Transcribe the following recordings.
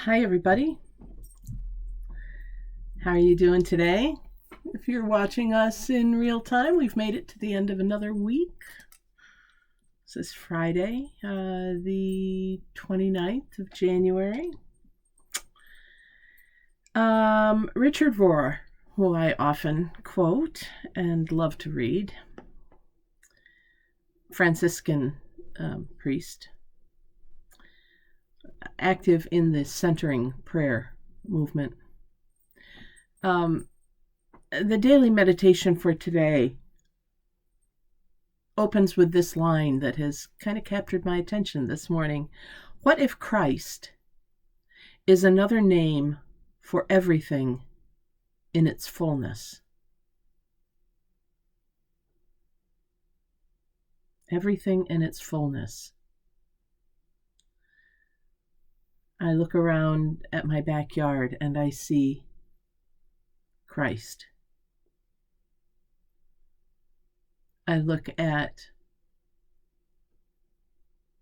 Hi, everybody. How are you doing today? If you're watching us in real time, we've made it to the end of another week. This is Friday, the 29th of January. Richard Rohr, who I often quote and love to read, Franciscan priest, active in the centering prayer movement. The daily meditation for today opens with this line that has kind of captured my attention this morning. What if Christ is another name for everything in its fullness? Everything in its fullness. I look around at my backyard and I see Christ. I look at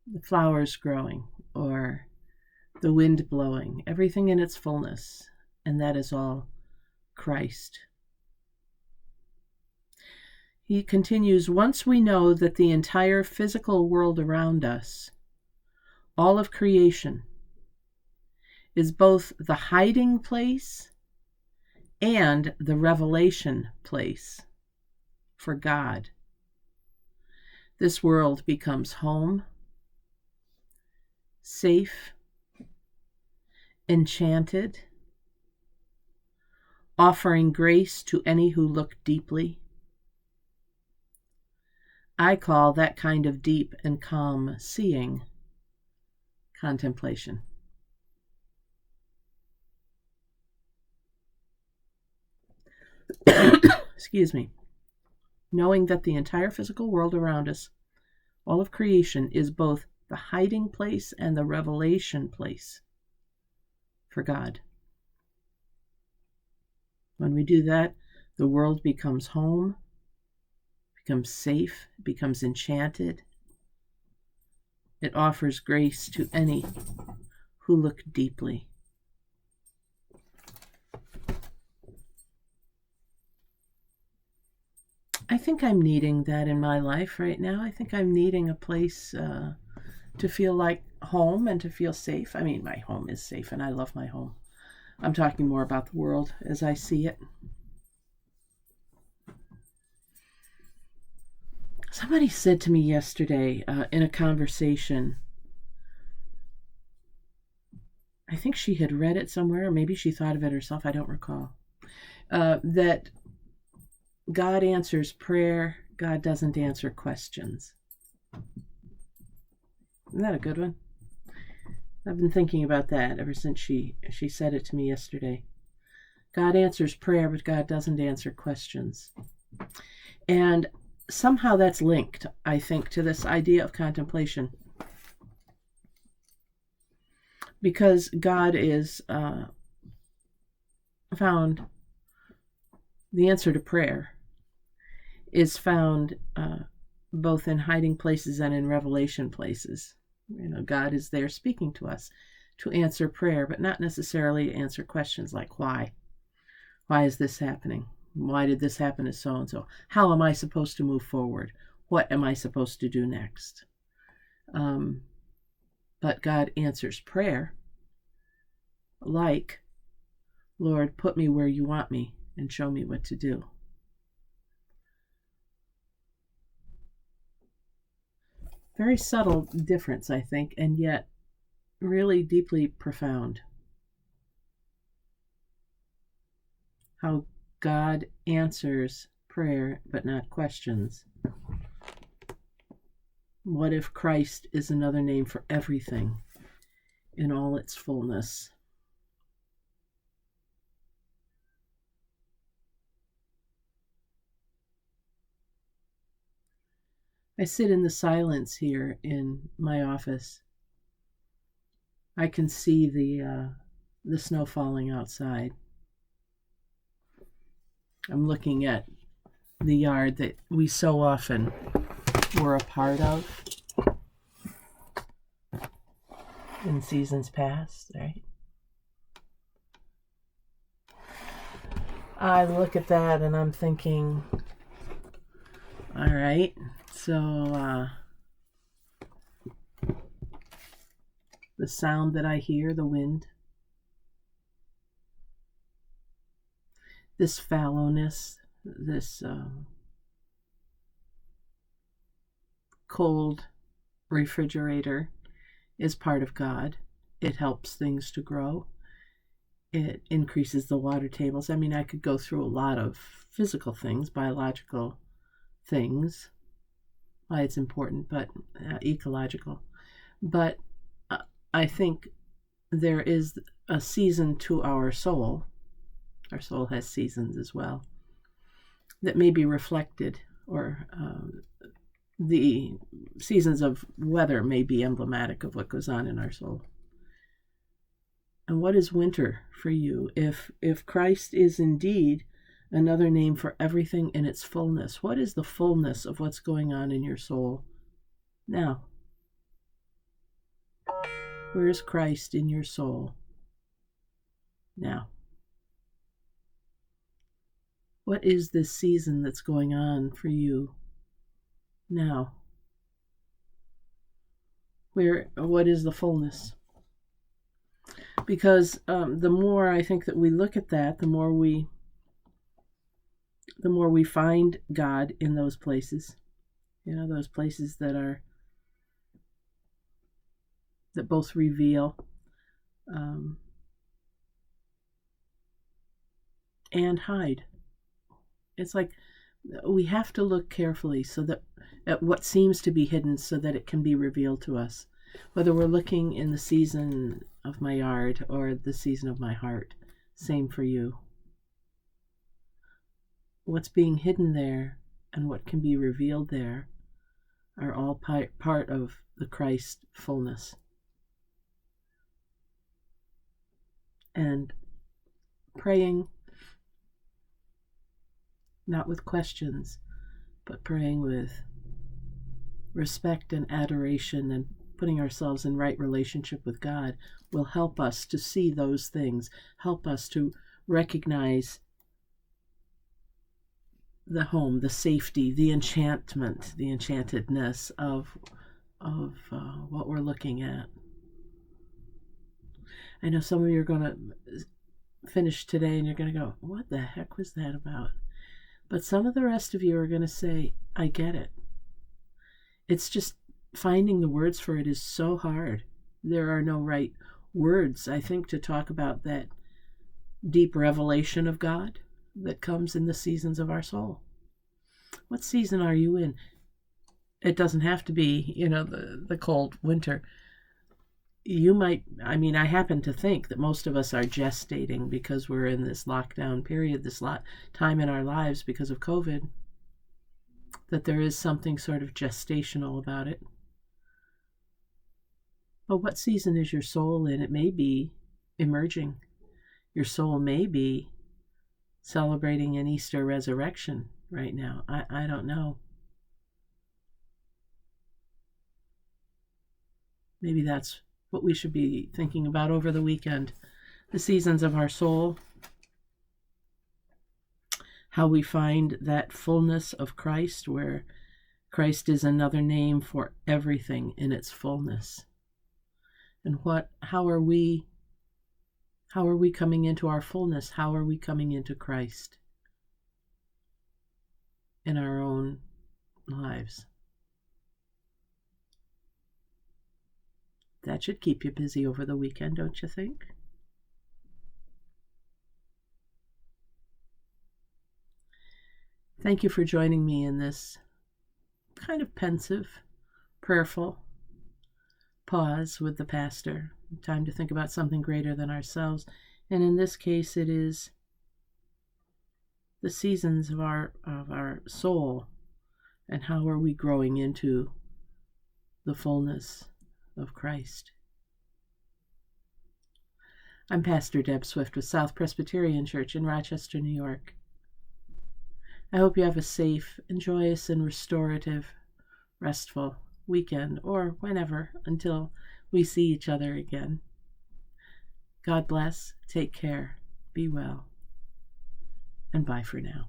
the flowers growing or the wind blowing, everything in its fullness, and that is all Christ. He continues, once we know that the entire physical world around us, all of creation, is both the hiding place and the revelation place for God, this world becomes home, safe, enchanted, offering grace to any who look deeply. I call that kind of deep and calm seeing contemplation. Excuse me. Knowing that the entire physical world around us, all of creation, is both the hiding place and the revelation place for God. When we do that, the world becomes home, becomes safe, becomes enchanted. It offers grace to any who look deeply. I think I'm needing that in my life right now. I think I'm needing a place to feel like home and to feel safe. I mean, my home is safe and I love my home. I'm talking more about the world as I see it. Somebody said to me yesterday in a conversation, I think she had read it somewhere, or maybe she thought of it herself, I don't recall, that God answers prayer, God doesn't answer questions. Isn't that a good one? I've been thinking about that ever since she said it to me yesterday. God answers prayer, but God doesn't answer questions. And somehow that's linked, I think, to this idea of contemplation. Because God is found, the answer to prayer is found both in hiding places and in revelation places. God is there speaking to us to answer prayer, but not necessarily to answer questions like why. Why is this happening? Why did this happen to so-and-so? How am I supposed to move forward? What am I supposed to do next? But God answers prayer like, Lord, put me where you want me and show me what to do. Very subtle difference, I think, and yet really deeply profound. How God answers prayer, but not questions. What if Christ is another name for everything in all its fullness? I sit in the silence here in my office. I can see the snow falling outside. I'm looking at the yard that we so often were a part of in seasons past, right? I look at that and I'm thinking, all right, so the sound that I hear, the wind, this fallowness, this cold refrigerator is part of God. It helps things to grow. It increases the water tables. I mean, I could go through a lot of physical things, biological things, why it's important, but ecological. But I think there is a season to our soul. Our soul has seasons as well that may be reflected, or the seasons of weather may be emblematic of what goes on in our soul. And what is winter for you? If Christ is indeed another name for everything in its fullness, what is the fullness of what's going on in your soul now? Where is Christ in your soul now? What is this season that's going on for you now? What is the fullness? Because the more I think that we look at that, the more we find God in those places. Those places that both reveal and hide. It's like we have to look carefully so that at what seems to be hidden so that it can be revealed to us. Whether we're looking in the season of my yard or the season of my heart, same for you. What's being hidden there and what can be revealed there are all part of the Christ fullness. And praying, not with questions, but praying with respect and adoration and putting ourselves in right relationship with God will help us to see those things, help us to recognize the home, the safety, the enchantment, the enchantedness of what we're looking at. I know some of you are going to finish today and you're going to go, what the heck was that about? But some of the rest of you are going to say, I get it. It's just finding the words for it is so hard. There are no right words, I think, to talk about that deep revelation of God that comes in the seasons of our soul. What season are you in? It doesn't have to be, the cold winter. You might, I happen to think that most of us are gestating because we're in this lockdown period, this time in our lives because of COVID, that there is something sort of gestational about it. But what season is your soul in? It may be emerging. Your soul may be celebrating an Easter resurrection right now. I don't know. Maybe that's what we should be thinking about over the weekend. The seasons of our soul. How we find that fullness of Christ, where Christ is another name for everything in its fullness. And how are we coming into our fullness? How are we coming into Christ in our own lives? That should keep you busy over the weekend, don't you think? Thank you for joining me in this kind of pensive, prayerful pause with the pastor. Time to think about something greater than ourselves. And in this case, it is the seasons of our soul and how are we growing into the fullness of Christ. I'm Pastor Deb Swift with South Presbyterian Church in Rochester, New York. I hope you have a safe and joyous and restorative, restful weekend or whenever until we see each other again. God bless. Take care. Be well. and bye for now.